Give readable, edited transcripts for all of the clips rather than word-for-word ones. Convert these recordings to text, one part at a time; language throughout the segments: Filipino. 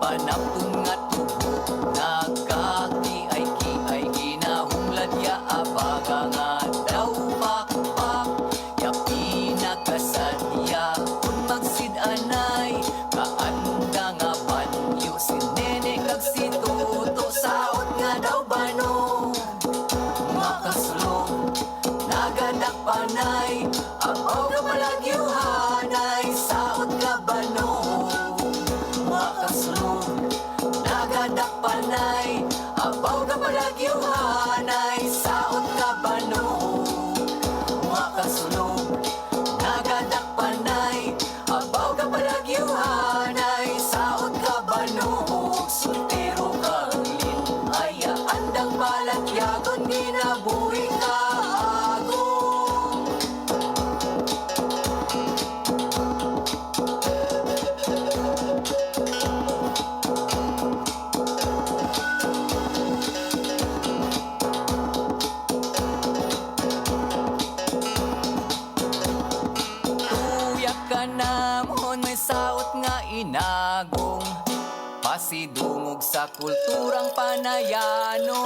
panapong nga tubo, nagkakiay-kiay, ginahumlad ya abaga nga daw pakpak, ya pinakasadya, kung magsid-anay, kaanda nga banyo, si nene kag si tuto, saot nga daw bano, makasulong, nagadak panay, abaw ka palagyuhanay, saot ka bano, makasulong, nagadak panay, abaw ka palagyuhanay, saot ka bano, makasulong, nagadak panay, abaw ka palagyuhanay, saot ka bano, sultero kang lin, aya andang balakyagon, ginabuhi ka agong. Tuyak ka namon, may saot nga inagong, pasidungog sa kulturang panayano.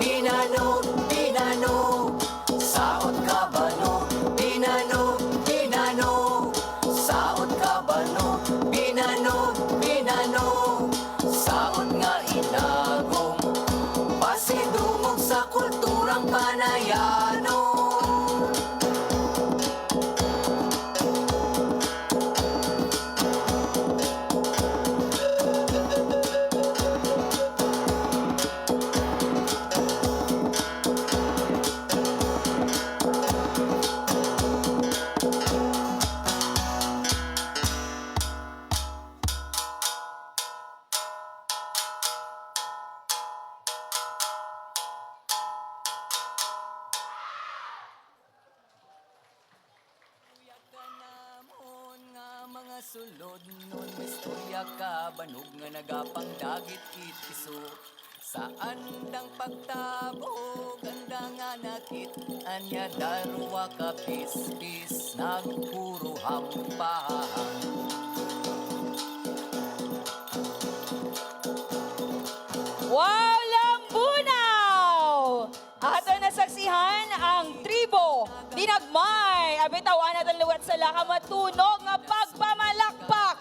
Binano, binano, saot ka bano, binano, binano, saot ka bano, binano, binano, saot nga inagong, pasidungog sa kulturang panayano. Kanamon nga mga sulod nun, istorya ka banog nga nagapang dagit itiso, saan dang pagtabog ganda nga nakit, anya darwa ka pispis, nagpuro hampahang. Wow, Lambunaw! Ato nasaksihan ang tribo Dinagmay. Abitawan natin luwat sa lakamatunog nga pagpamalakpak.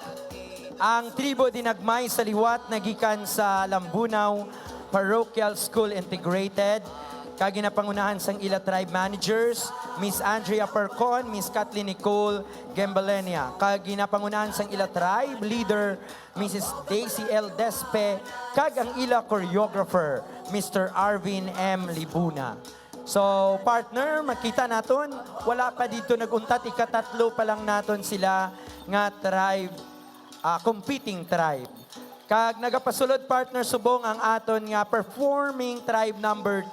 Ang tribo Dinagmay sa liwat nagikan sa Lambunaw Parochial School Integrated. Kaginapangunahan sang ila tribe managers, Miss Andrea Percon, Miss Kathleen Nicole Gembalenia. Kaginapangunahan sang ila tribe leader, Mrs. Daisy L. Despe, kag ang ila choreographer, Mr. Arvin M. Libuna. So, partner, makita naton, wala pa dito naguntat, ikatatlo pa lang naton sila nga tribe, competing tribe. Kag nagapasulod partner subong ang aton nga performing tribe number